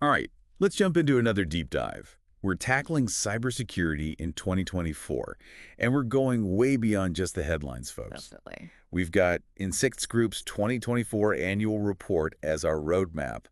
All right, let's jump into another deep dive. We're tackling cybersecurity in 2024, and we're going way beyond just the headlines, folks. Definitely. We've got Insikt Group's 2024 annual report as our roadmap.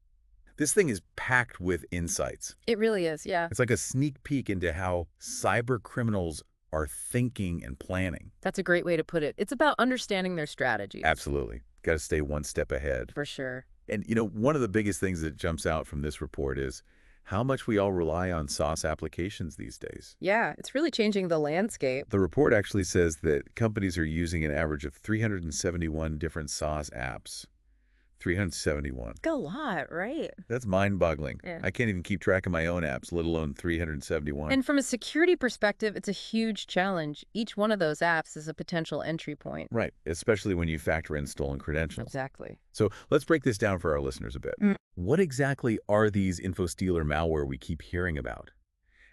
This thing is packed with insights. It really is, yeah. It's like a sneak peek into how cyber criminals are thinking and planning. That's a great way to put it. It's about understanding their strategies, Absolutely. Got to stay one step ahead. for sure. And, one of the biggest things that jumps out from this report is how much we all rely on SaaS applications these days. Yeah, it's really changing the landscape. The report actually says that companies are using an average of 371 different SaaS apps. 371. Like a lot, right? That's mind-boggling. Yeah. I can't even keep track of my own apps, let alone 371. And from a security perspective, it's a huge challenge. Each one of those apps is a potential entry point. Right, especially when you factor in stolen credentials. Exactly. So let's break this down for our listeners a bit. What exactly are these infostealer malware we keep hearing about?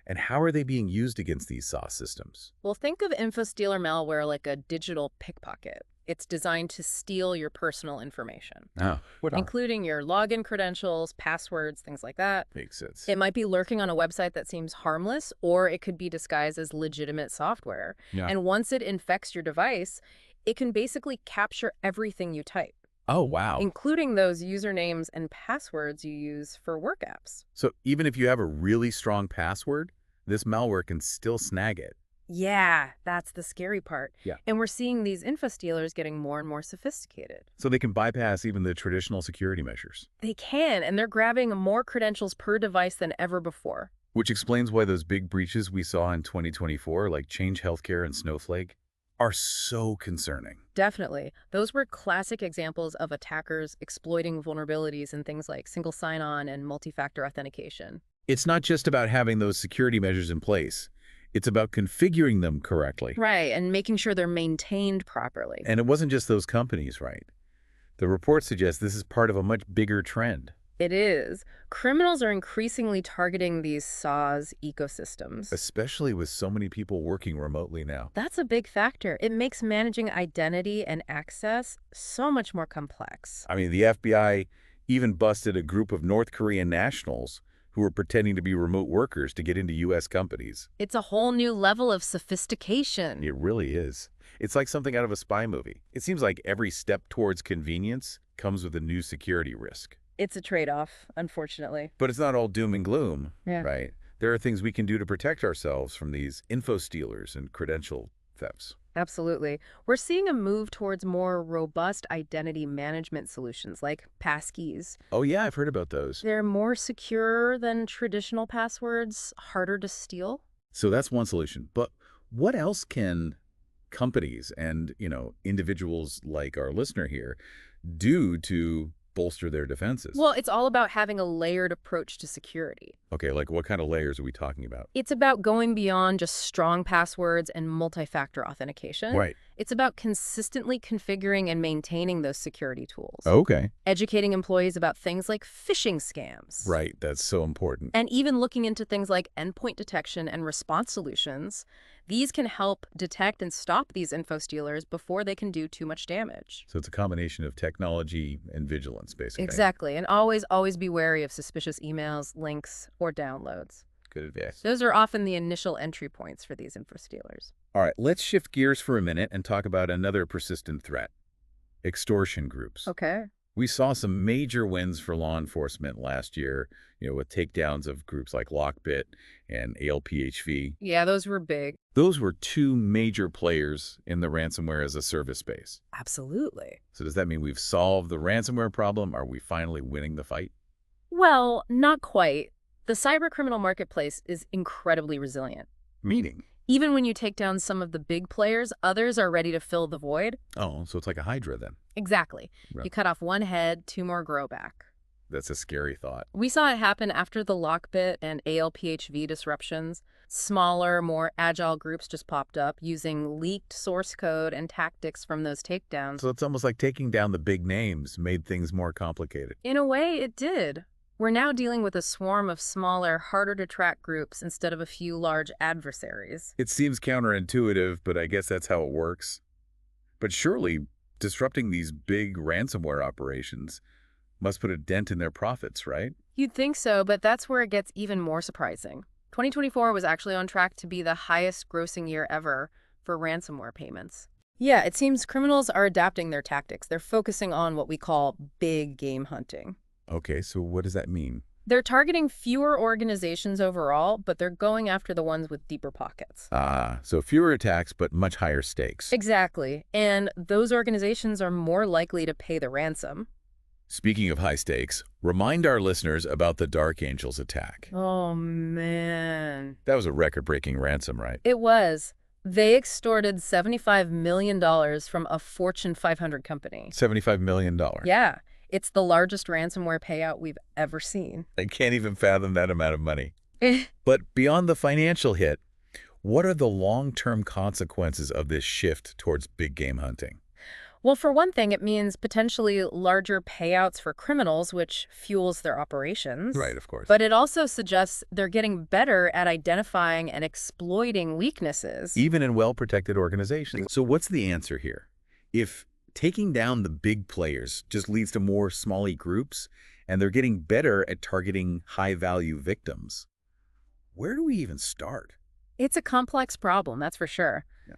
And how are they being used against these SaaS systems? Well, think of infostealer malware like a digital pickpocket. It's designed to steal your personal information, Oh, what including your login credentials, passwords, things like that. makes sense. It might be lurking on a website that seems harmless, or it could be disguised as legitimate software. Yeah. And once it infects your device, it can basically capture everything you type, Oh, wow. including those usernames and passwords you use for work apps. So even if you have a really strong password, this malware can still snag it. Yeah, that's the scary part. Yeah. And we're seeing these infostealers getting more and more sophisticated. So they can bypass even the traditional security measures. They can, and they're grabbing more credentials per device than ever before. Which explains why those big breaches we saw in 2024, like Change Healthcare and Snowflake, are so concerning. Definitely. Those were classic examples of attackers exploiting vulnerabilities in things like single sign-on and multi-factor authentication. It's not just about having those security measures in place. It's about configuring them correctly. Right, and making sure they're maintained properly. And it wasn't just those companies, right? The report suggests this is part of a much bigger trend, It is. Criminals are increasingly targeting these SaaS ecosystems. especially with so many people working remotely now. That's a big factor. It makes managing identity and access so much more complex. I mean, the FBI even busted a group of North Korean nationals who were pretending to be remote workers to get into U.S. companies. It's a whole new level of sophistication. It really is. It's like something out of a spy movie. It seems like every step towards convenience comes with a new security risk. It's a trade-off, unfortunately. But it's not all doom and gloom, Yeah. right? There are things we can do to protect ourselves from these info stealers and credential thefts. Absolutely. We're seeing a move towards more robust identity management solutions like passkeys. Oh yeah, I've heard about those. They're more secure than traditional passwords, harder to steal. So that's one solution. But what else can companies and, individuals like our listener here do to bolster their defenses? Well, it's all about having a layered approach to security. Okay, like what kind of layers are we talking about? It's about going beyond just strong passwords and multi-factor authentication. Right. It's about consistently configuring and maintaining those security tools. Okay. Educating employees about things like phishing scams. Right, that's so important. And even looking into things like endpoint detection and response solutions. These can help detect and stop these info stealers before they can do too much damage. So it's a combination of technology and vigilance, basically. Exactly. And always be wary of suspicious emails, links, or downloads. Good advice. Those are often the initial entry points for these info stealers. All right, let's shift gears for a minute and talk about another persistent threat, extortion groups. Okay. We saw some major wins for law enforcement last year, with takedowns of groups like Lockbit and ALPHV. Yeah, those were big. Those were two major players in the ransomware as a service space. Absolutely. So does that mean we've solved the ransomware problem? Are we finally winning the fight? Well, not quite. The cybercriminal marketplace is incredibly resilient. Meaning? Even when you take down some of the big players, others are ready to fill the void. Oh, so it's like a hydra then. Exactly. Right. You cut off one head, two more grow back. That's a scary thought. We saw it happen after the Lockbit and ALPHV disruptions. Smaller, more agile groups just popped up using leaked source code and tactics from those takedowns. So it's almost like taking down the big names made things more complicated. In a way, it did. We're now dealing with a swarm of smaller, harder-to-track groups instead of a few large adversaries. It seems counterintuitive, but I guess that's how it works. But surely, disrupting these big ransomware operations must put a dent in their profits, right? You'd think so, but that's where it gets even more surprising. 2024 was actually on track to be the highest grossing year ever for ransomware payments. Yeah, it seems criminals are adapting their tactics. They're focusing on what we call big game hunting. Okay, so what does that mean? They're targeting fewer organizations overall, but they're going after the ones with deeper pockets. Ah, so fewer attacks, but much higher stakes. Exactly. And those organizations are more likely to pay the ransom. Speaking of high stakes, remind our listeners about the Dark Angels attack. Oh, man. That was a record-breaking ransom, right? It was. They extorted $75 million from a Fortune 500 company. $75 million. Yeah, it's the largest ransomware payout we've ever seen. I can't even fathom that amount of money. Eh. But beyond the financial hit, what are the long-term consequences of this shift towards big game hunting? Well, for one thing, it means potentially larger payouts for criminals, which fuels their operations. Right, of course. But it also suggests they're getting better at identifying and exploiting weaknesses. Even in well-protected organizations. So what's the answer here? If taking down the big players just leads to more small groups, and they're getting better at targeting high-value victims, where do we even start? It's a complex problem, that's for sure. Yeah.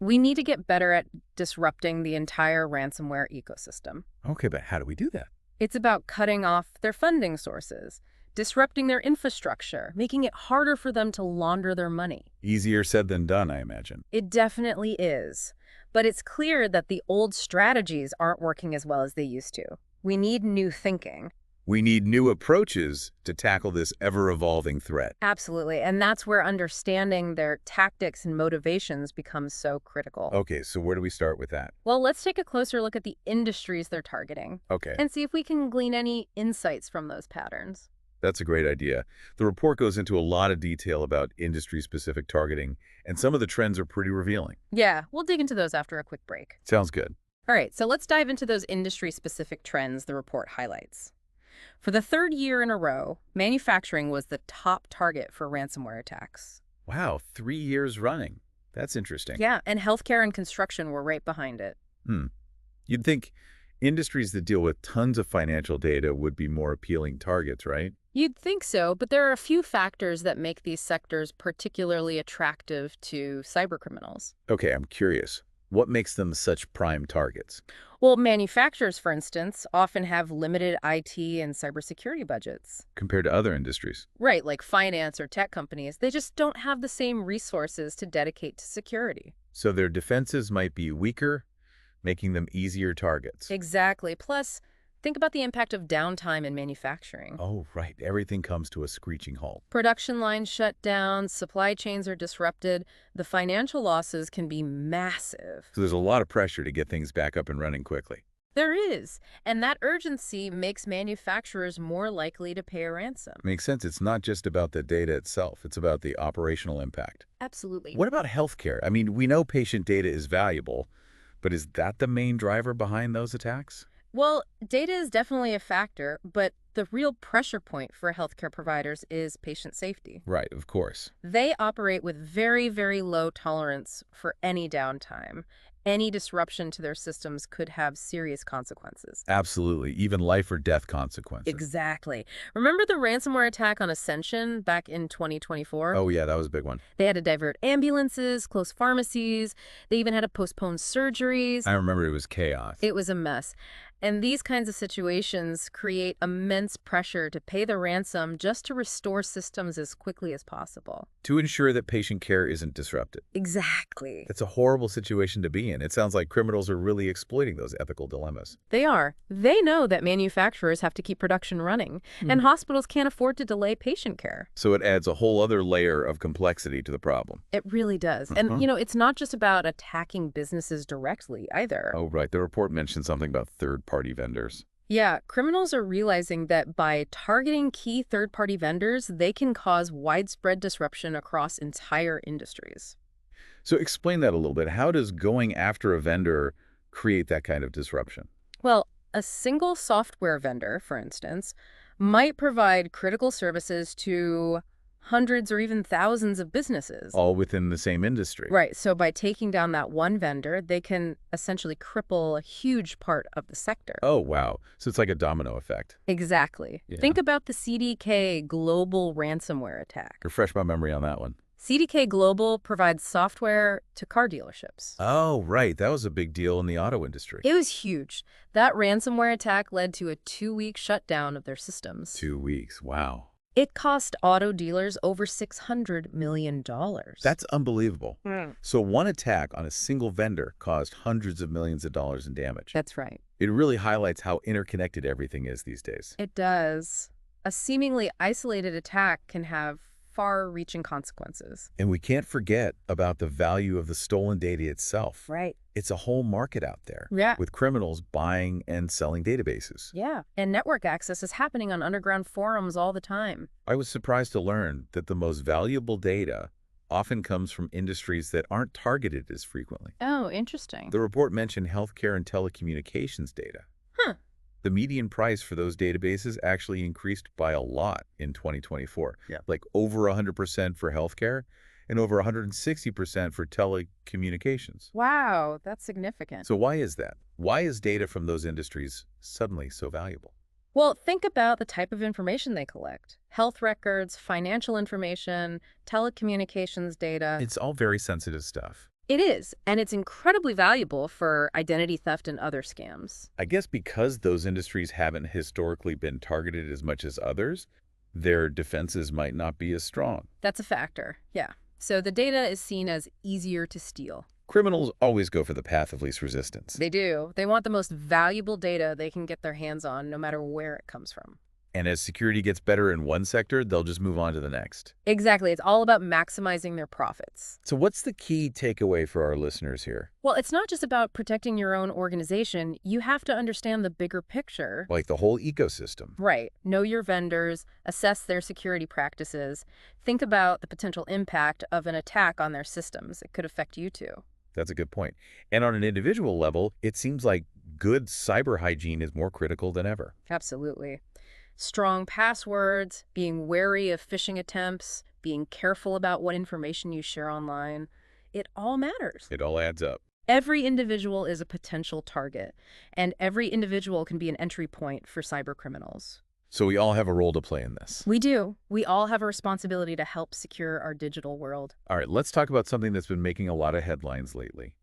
We need to get better at disrupting the entire ransomware ecosystem. Okay, but how do we do that? It's about cutting off their funding sources, disrupting their infrastructure, making it harder for them to launder their money. Easier said than done, I imagine. It definitely is. But it's clear that the old strategies aren't working as well as they used to. We need new thinking. We need new approaches to tackle this ever-evolving threat. Absolutely. And that's where understanding their tactics and motivations becomes so critical. Okay, so where do we start with that? Well, let's take a closer look at the industries they're targeting Okay, and see if we can glean any insights from those patterns. that's a great idea. The report goes into a lot of detail about industry-specific targeting, and some of the trends are pretty revealing. Yeah, we'll dig into those after a quick break. Sounds good. All right, so let's dive into those industry-specific trends the report highlights. For the third year in a row, manufacturing was the top target for ransomware attacks. Wow, 3 years running. That's interesting. Yeah, and healthcare and construction were right behind it. You'd think industries that deal with tons of financial data would be more appealing targets, right? You'd think so, but there are a few factors that make these sectors particularly attractive to cybercriminals. Okay, I'm curious. What makes them such prime targets? Well, manufacturers, for instance, often have limited IT and cybersecurity budgets. Compared to other industries? Right, like finance or tech companies, they just don't have the same resources to dedicate to security. So their defenses might be weaker, making them easier targets. Exactly. Plus, think about the impact of downtime in manufacturing. Oh, right. Everything comes to a screeching halt. Production lines shut down, supply chains are disrupted, the financial losses can be massive. So there's a lot of pressure to get things back up and running quickly. There is, and that urgency makes manufacturers more likely to pay a ransom. Makes sense. It's not just about the data itself. It's about the operational impact. Absolutely. What about healthcare? I mean, we know patient data is valuable, but is that the main driver behind those attacks? Well, data is definitely a factor, but the real pressure point for healthcare providers is patient safety. Right, of course. They operate with very, very low tolerance for any downtime. Any disruption to their systems could have serious consequences. Absolutely. Even life or death consequences. Exactly. Remember the ransomware attack on Ascension back in 2024? Oh, yeah, that was a big one. They had to divert ambulances, close pharmacies. They even had to postpone surgeries. I remember it was chaos. It was a mess. And these kinds of situations create immense pressure to pay the ransom just to restore systems as quickly as possible. To ensure that patient care isn't disrupted. Exactly. It's a horrible situation to be in. It sounds like criminals are really exploiting those ethical dilemmas. They are. They know that manufacturers have to keep production running, and hospitals can't afford to delay patient care. So it adds a whole other layer of complexity to the problem. It really does. And, it's not just about attacking businesses directly either. Oh, right. The report mentioned something about third-party vendors. Yeah, criminals are realizing that by targeting key third-party vendors, they can cause widespread disruption across entire industries. So explain that a little bit. How does going after a vendor create that kind of disruption? Well, a single software vendor, for instance, might provide critical services to hundreds or even thousands of businesses. All within the same industry. Right, so by taking down that one vendor, they can essentially cripple a huge part of the sector. Oh, wow. So it's like a domino effect. Exactly. Yeah. Think about the CDK Global ransomware attack. Refresh my memory on that one. CDK Global provides software to car dealerships. Oh, right. That was a big deal in the auto industry. It was huge. That ransomware attack led to a 2-week shutdown of their systems. 2 weeks. Wow. It cost auto dealers over $600 million. That's unbelievable. Mm. So one attack on a single vendor caused hundreds of millions of dollars in damage. That's right. It really highlights how interconnected everything is these days. It does. A seemingly isolated attack can have far-reaching consequences. And we can't forget about the value of the stolen data itself. Right. It's a whole market out there. Yeah. With criminals buying and selling databases. Yeah. And network access is happening on underground forums all the time. I was surprised to learn that the most valuable data often comes from industries that aren't targeted as frequently. Oh, interesting. The report mentioned healthcare and telecommunications data. Huh. The median price for those databases actually increased by a lot in 2024. Yeah. Like over 100% for healthcare and over 160% for telecommunications. Wow, that's significant. So why is that? Why is data from those industries suddenly so valuable? Well, think about the type of information they collect. Health records, financial information, telecommunications data. It's all very sensitive stuff. It is, and it's incredibly valuable for identity theft and other scams. I guess because those industries haven't historically been targeted as much as others, their defenses might not be as strong. That's a factor, yeah. So the data is seen as easier to steal. Criminals always go for the path of least resistance. They do. They want the most valuable data they can get their hands on, no matter where it comes from. And as security gets better in one sector, they'll just move on to the next. Exactly. It's all about maximizing their profits. So what's the key takeaway for our listeners here? Well, it's not just about protecting your own organization. You have to understand the bigger picture. Like the whole ecosystem. Right. Know your vendors, assess their security practices, think about the potential impact of an attack on their systems. It could affect you too. That's a good point. And on an individual level, it seems like good cyber hygiene is more critical than ever. Absolutely. Strong passwords, being wary of phishing attempts, being careful about what information you share online. It all matters. It all adds up. Every individual is a potential target, and every individual can be an entry point for cyber criminals. So we all have a role to play in this. We do. We all have a responsibility to help secure our digital world. All right, let's talk about something that's been making a lot of headlines lately.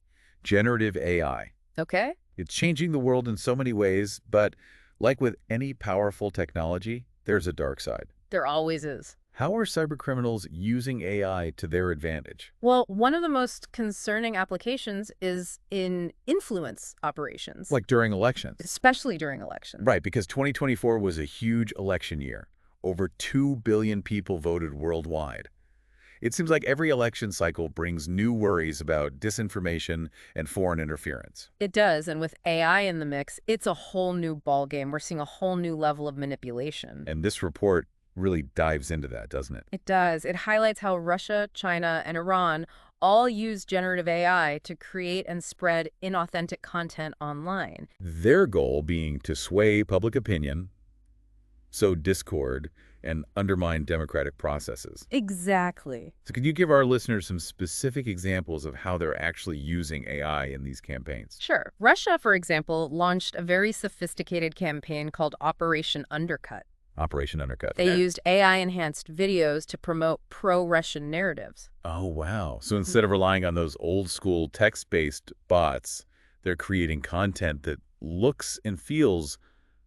Generative AI. Okay? It's changing the world in so many ways, but like with any powerful technology, there's a dark side. There always is. How are cybercriminals using AI to their advantage? Well, one of the most concerning applications is in influence operations. Like during elections. Especially during elections. Right, because 2024 was a huge election year. Over 2 billion people voted worldwide. It seems like every election cycle brings new worries about disinformation and foreign interference. It does, and with AI in the mix, it's a whole new ballgame. We're seeing a whole new level of manipulation. And this report really dives into that, doesn't it? It does. It highlights how Russia, China, and Iran all use generative AI to create and spread inauthentic content online. Their goal being to sway public opinion, sow discord, and undermine democratic processes. Exactly. So could you give our listeners some specific examples of how they're actually using AI in these campaigns? Sure. Russia, for example, launched a very sophisticated campaign called Operation Undercut. Operation Undercut. They used AI-enhanced videos to promote pro-Russian narratives. Oh, wow. So instead of relying on those old-school text-based bots, they're creating content that looks and feels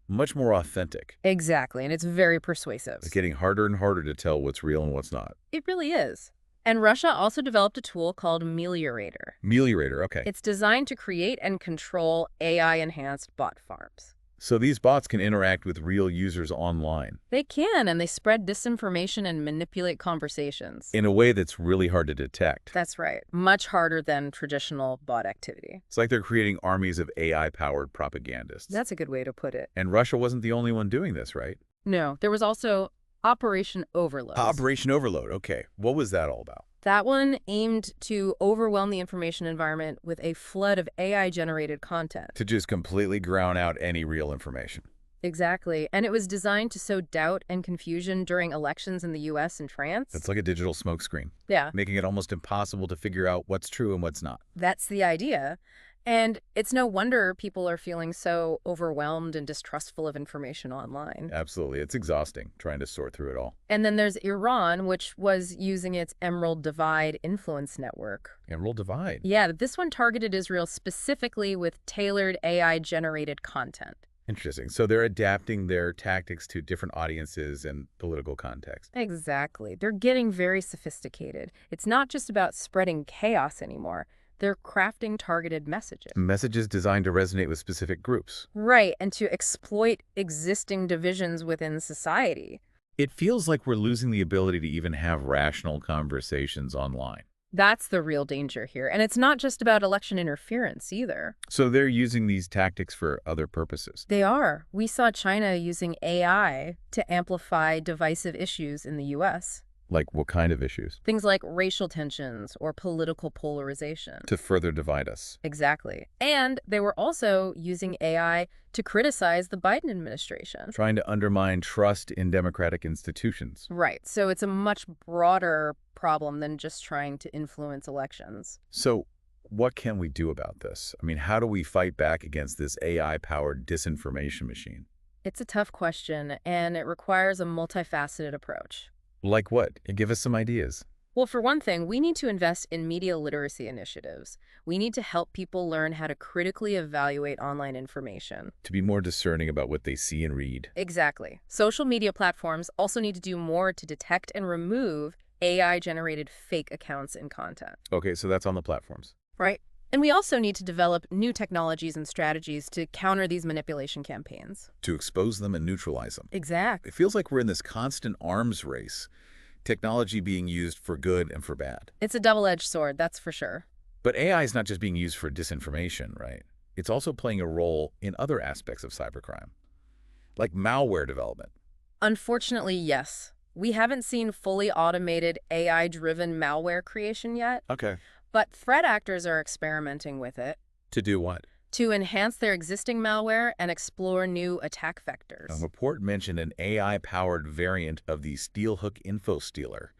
much more authentic. Exactly, and it's very persuasive. It's getting harder and harder to tell what's real and what's not. It really is. And Russia also developed a tool called Meliorator. Meliorator, okay. It's designed to create and control AI-enhanced bot farms. So these bots can interact with real users online. They can, and they spread disinformation and manipulate conversations. In a way that's really hard to detect. That's right. Much harder than traditional bot activity. It's like they're creating armies of AI-powered propagandists. That's a good way to put it. And Russia wasn't the only one doing this, right? No, there was also Operation Overload. Operation Overload, okay. What was that all about? That one aimed to overwhelm the information environment with a flood of AI-generated content. To just completely drown out any real information. Exactly. And it was designed to sow doubt and confusion during elections in the US and France. It's like a digital smokescreen, Yeah, making it almost impossible to figure out what's true and what's not. that's the idea. And it's no wonder people are feeling so overwhelmed and distrustful of information online. Absolutely. It's exhausting trying to sort through it all. And then there's Iran, which was using its Emerald Divide influence network. Emerald Divide. Yeah, this one targeted Israel specifically with tailored AI-generated content. Interesting. So they're adapting their tactics to different audiences and political context. Exactly. They're getting very sophisticated. It's not just about spreading chaos anymore. They're crafting targeted messages. Messages designed to resonate with specific groups. Right, and to exploit existing divisions within society. It feels like we're losing the ability to even have rational conversations online. That's the real danger here. And it's not just about election interference either. So they're using these tactics for other purposes. They are. We saw China using AI to amplify divisive issues in the US. Like what kind of issues? Things like racial tensions or political polarization. To further divide us. Exactly. And they were also using AI to criticize the Biden administration. Trying to undermine trust in democratic institutions. Right. So it's a much broader problem than just trying to influence elections. So what can we do about this? I mean, how do we fight back against this AI-powered disinformation machine? It's a tough question, and it requires a multifaceted approach. Like what? Give us some ideas. Well, for one thing, we need to invest in media literacy initiatives. We need to help people learn how to critically evaluate online information. To be more discerning about what they see and read. Exactly. Social media platforms also need to do more to detect and remove AI-generated fake accounts and content. Okay, so that's on the platforms. Right. And we also need to develop new technologies and strategies to counter these manipulation campaigns. To expose them and neutralize them. Exactly. It feels like we're in this constant arms race, technology being used for good and for bad. It's a double-edged sword, that's for sure. But AI is not just being used for disinformation, right? It's also playing a role in other aspects of cybercrime, like malware development. Unfortunately, yes. We haven't seen fully automated AI-driven malware creation yet, Okay. but threat actors are experimenting with it To do what? to enhance their existing malware and explore new attack vectors. A report mentioned an AI-powered variant of the Steelhook Info Stealer.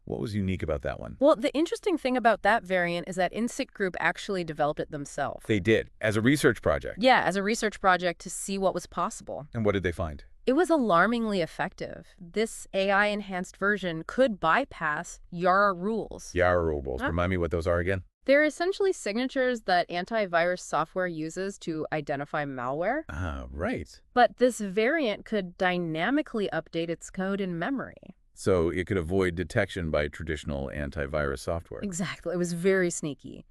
What was unique about that one? Well, the interesting thing about that variant is that Insikt Group actually developed it themselves. They did, as a research project. Yeah, as a research project to see what was possible. And what did they find? It was alarmingly effective. This AI-enhanced version could bypass Yara rules. Yara rules. Huh? Remind me what those are again? They're essentially signatures that antivirus software uses to identify malware. Ah, right. But this variant could dynamically update its code in memory. So it could avoid detection by traditional antivirus software. Exactly. It was very sneaky.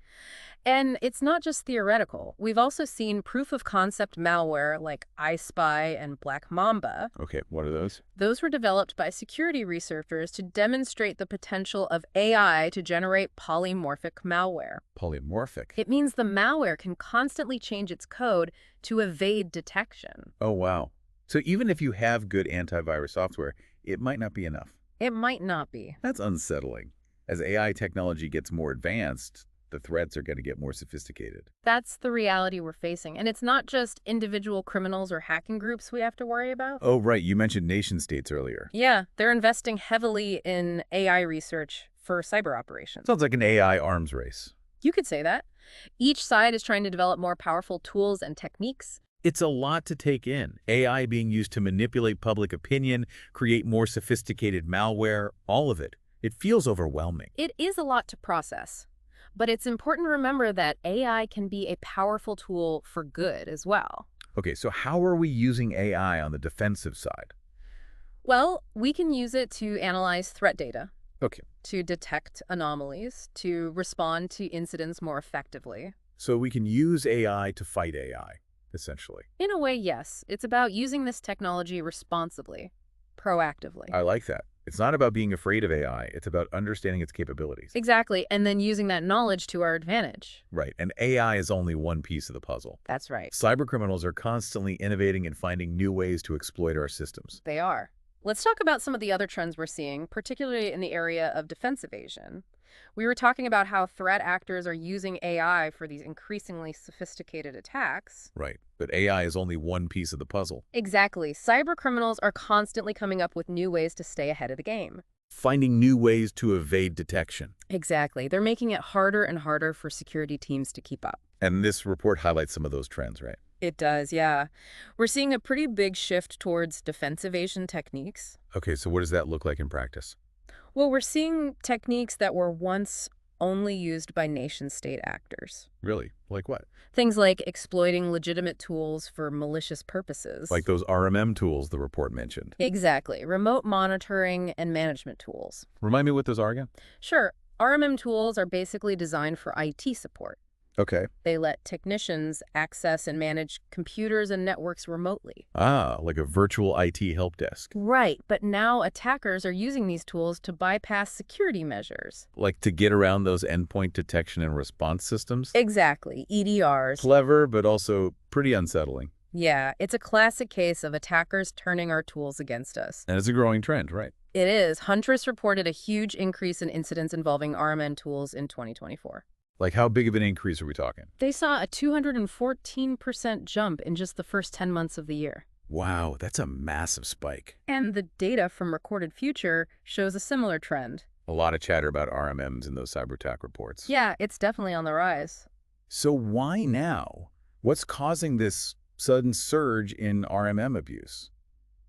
And it's not just theoretical. We've also seen proof-of-concept malware like iSpy and Black Mamba. Okay, what are those? Those were developed by security researchers to demonstrate the potential of AI to generate polymorphic malware. Polymorphic. It means the malware can constantly change its code to evade detection. Oh, wow. So even if you have good antivirus software, it might not be enough. It might not be. That's unsettling. As AI technology gets more advanced, the threats are going to get more sophisticated. That's the reality we're facing. And it's not just individual criminals or hacking groups we have to worry about. Oh, right. You mentioned nation states earlier. Yeah, they're investing heavily in AI research for cyber operations. Sounds like an AI arms race. You could say that. Each side is trying to develop more powerful tools and techniques. It's a lot to take in. AI being used to manipulate public opinion, create more sophisticated malware, all of it. It feels overwhelming. It is a lot to process. But it's important to remember that AI can be a powerful tool for good as well. Okay, so how are we using AI on the defensive side? Well, we can use it to analyze threat data, Okay, to detect anomalies, to respond to incidents more effectively. so we can use AI to fight AI, essentially. In a way, yes. It's about using this technology responsibly, proactively. I like that. It's not about being afraid of AI. It's about understanding its capabilities. Exactly, and then using that knowledge to our advantage. Right, and AI is only one piece of the puzzle. That's right. Cybercriminals are constantly innovating and finding new ways to exploit our systems. They are. Let's talk about some of the other trends we're seeing, particularly in the area of defense evasion. We were talking about how threat actors are using AI for these increasingly sophisticated attacks. Right. But AI is only one piece of the puzzle. Exactly. Cybercriminals are constantly coming up with new ways to stay ahead of the game. Finding new ways to evade detection. Exactly. They're making it harder and harder for security teams to keep up. And this report highlights some of those trends, right? It does, yeah. We're seeing a pretty big shift towards defense evasion techniques. Okay, so what does that look like in practice? Well, we're seeing techniques that were once only used by nation-state actors. Really? Like what? Things like exploiting legitimate tools for malicious purposes. Like those RMM tools the report mentioned. Exactly. Remote monitoring and management tools. Remind me what those are again? Sure, RMM tools are basically designed for IT support. Okay. They let technicians access and manage computers and networks remotely. Ah, like a virtual IT help desk. Right, but now attackers are using these tools to bypass security measures. Like to get around those endpoint detection and response systems? Exactly, EDRs. Clever, but also pretty unsettling. Yeah, it's a classic case of attackers turning our tools against us. And it's a growing trend, right? It is. Huntress reported a huge increase in incidents involving RMN tools in 2024. Like how big of an increase are we talking? They saw a 214% jump in just the first 10 months of the year. Wow, that's a massive spike. And the data from Recorded Future shows a similar trend. A lot of chatter about RMMs in those cyber attack reports. Yeah, it's definitely on the rise. So why now? What's causing this sudden surge in RMM abuse?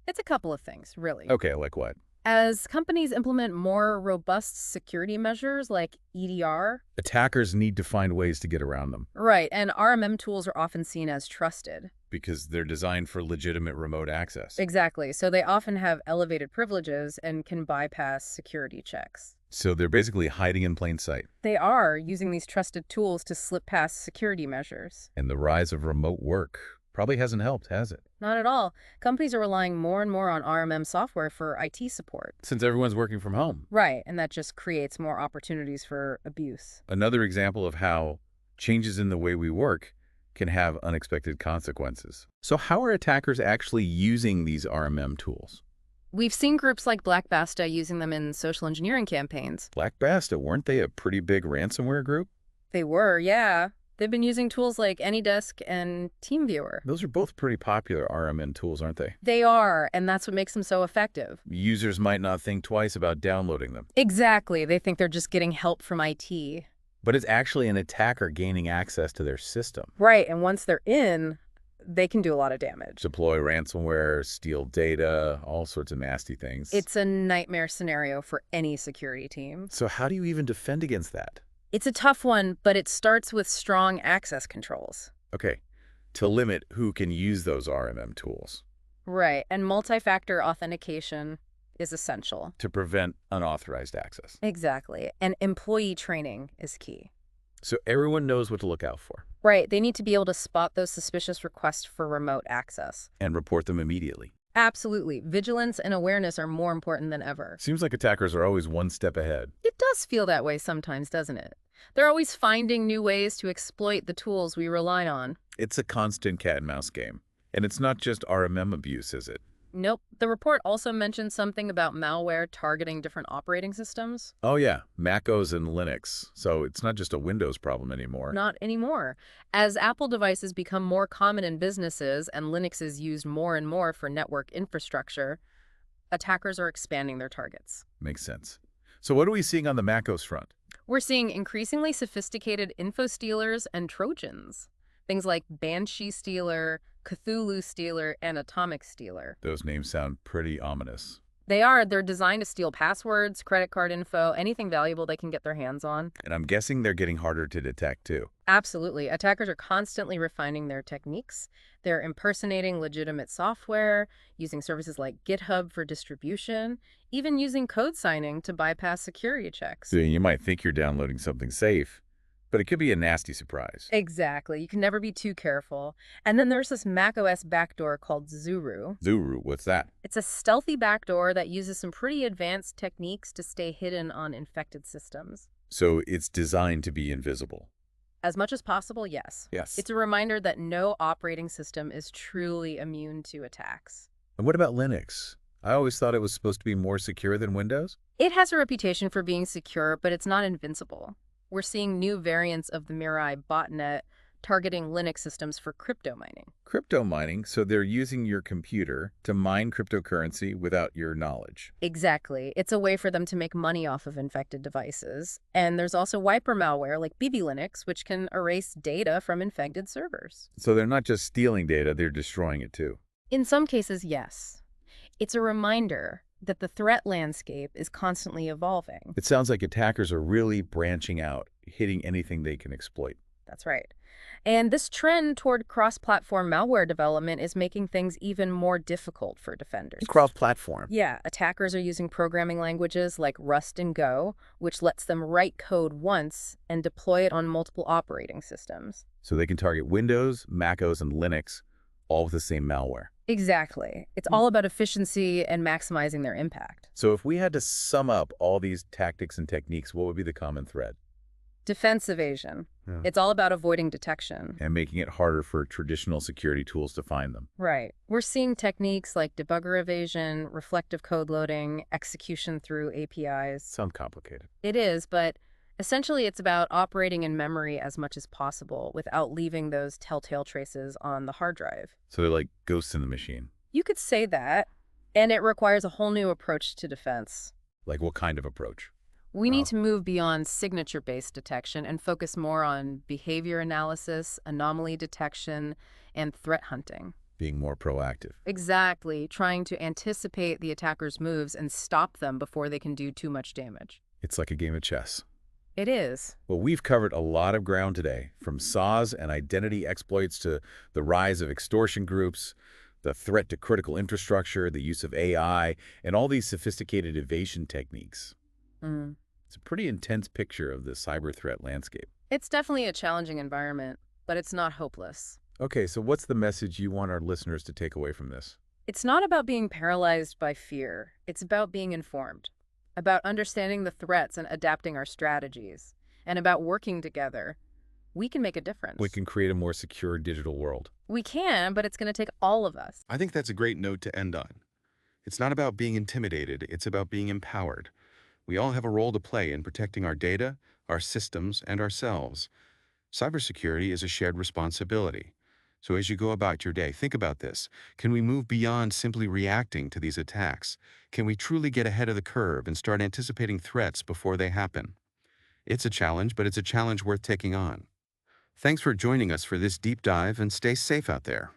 It's a couple of things, really. Okay, like what? As companies implement more robust security measures like EDR, Attackers need to find ways to get around them right, and RMM tools are often seen as trusted. because they're designed for legitimate remote access. Exactly, so they often have elevated privileges and can bypass security checks. So they're basically hiding in plain sight. They are using these trusted tools to slip past security measures. And the rise of remote work probably hasn't helped, has it? Not at all. Companies are relying more and more on RMM software for IT support. Since everyone's working from home. Right, and that just creates more opportunities for abuse. Another example of how changes in the way we work can have unexpected consequences. So how are attackers actually using these RMM tools? We've seen groups like Black Basta using them in social engineering campaigns. Black Basta, weren't they a pretty big ransomware group? They were, yeah. They've been using tools like AnyDesk and TeamViewer. Those are both pretty popular RMN tools, aren't they? They are, and that's what makes them so effective. Users might not think twice about downloading them. Exactly. They think they're just getting help from IT. But it's actually an attacker gaining access to their system. Right, and once they're in, they can do a lot of damage. Deploy ransomware, steal data, all sorts of nasty things. It's a nightmare scenario for any security team. So how do you even defend against that? It's a tough one, but it starts with strong access controls. Okay, to limit who can use those RMM tools. Right, and multi-factor authentication is essential. To prevent unauthorized access. Exactly, and employee training is key. So everyone knows what to look out for. Right, they need to be able to spot those suspicious requests for remote access. And report them immediately. Absolutely. Vigilance and awareness are more important than ever. Seems like attackers are always one step ahead. It does feel that way sometimes, doesn't it? They're always finding new ways to exploit the tools we rely on. It's a constant cat and mouse game. And it's not just RMM abuse, is it? Nope. The report also mentioned something about malware targeting different operating systems. Oh yeah, MacOS and Linux. So it's not just a Windows problem anymore. Not anymore. As Apple devices become more common in businesses and Linux is used more and more for network infrastructure, attackers are expanding their targets. Makes sense. So what are we seeing on the MacOS front? We're seeing increasingly sophisticated info stealers and Trojans. Things like Banshee Stealer, Cthulhu Stealer, and Atomic Stealer. Those names sound pretty ominous. They're designed to steal passwords, credit card info, anything valuable they can get their hands on. And I'm guessing they're getting harder to detect too. Absolutely. Attackers are constantly refining their techniques. They're impersonating legitimate software, using services like GitHub for distribution, even using code signing to bypass security checks. So you might think you're downloading something safe, but it could be a nasty surprise. Exactly. You can never be too careful. And then there's this macOS backdoor called Zuru. Zuru, what's that? It's a stealthy backdoor that uses some pretty advanced techniques to stay hidden on infected systems. So it's designed to be invisible. As much as possible, yes. Yes. It's a reminder that no operating system is truly immune to attacks. And what about Linux? I always thought it was supposed to be more secure than Windows. It has a reputation for being secure, but it's not invincible. We're seeing new variants of the Mirai botnet targeting Linux systems for crypto mining. Crypto mining, so they're using your computer to mine cryptocurrency without your knowledge. Exactly. It's a way for them to make money off of infected devices. And there's also wiper malware like BB Linux, which can erase data from infected servers. So they're not just stealing data, they're destroying it too. In some cases, yes. It's a reminder that the threat landscape is constantly evolving. It sounds like attackers are really branching out, hitting anything they can exploit. That's right. And this trend toward cross-platform malware development is making things even more difficult for defenders. Cross-platform. Yeah, attackers are using programming languages like Rust and Go, which lets them write code once and deploy it on multiple operating systems. So they can target Windows, Mac OS, and Linux, all with the same malware. Exactly. It's all about efficiency and maximizing their impact. So if we had to sum up all these tactics and techniques, what would be the common thread? Defense evasion. Yeah. It's all about avoiding detection. And making it harder for traditional security tools to find them. Right. We're seeing techniques like debugger evasion, reflective code loading, execution through APIs. Sounds complicated. It is, but essentially it's about operating in memory as much as possible without leaving those telltale traces on the hard drive. So they're like ghosts in the machine. You could say that, and it requires a whole new approach to defense. Like what kind of approach? We need to move beyond signature-based detection and focus more on behavior analysis, anomaly detection, and threat hunting. Being more proactive. Exactly, trying to anticipate the attacker's moves and stop them before they can do too much damage. It's like a game of chess. It is. Well, we've covered a lot of ground today, from SAWs and identity exploits to the rise of extortion groups, the threat to critical infrastructure, the use of AI, and all these sophisticated evasion techniques. It's a pretty intense picture of the cyber threat landscape. It's definitely a challenging environment, but it's not hopeless. Okay, so what's the message you want our listeners to take away from this? It's not about being paralyzed by fear. It's about being informed, about understanding the threats and adapting our strategies, and about working together. We can make a difference. We can create a more secure digital world. We can, but it's going to take all of us. I think that's a great note to end on. It's not about being intimidated, it's about being empowered. We all have a role to play in protecting our data, our systems, and ourselves. Cybersecurity is a shared responsibility. So as you go about your day, think about this. Can we move beyond simply reacting to these attacks? Can we truly get ahead of the curve and start anticipating threats before they happen? It's a challenge, but it's a challenge worth taking on. Thanks for joining us for this deep dive, and stay safe out there.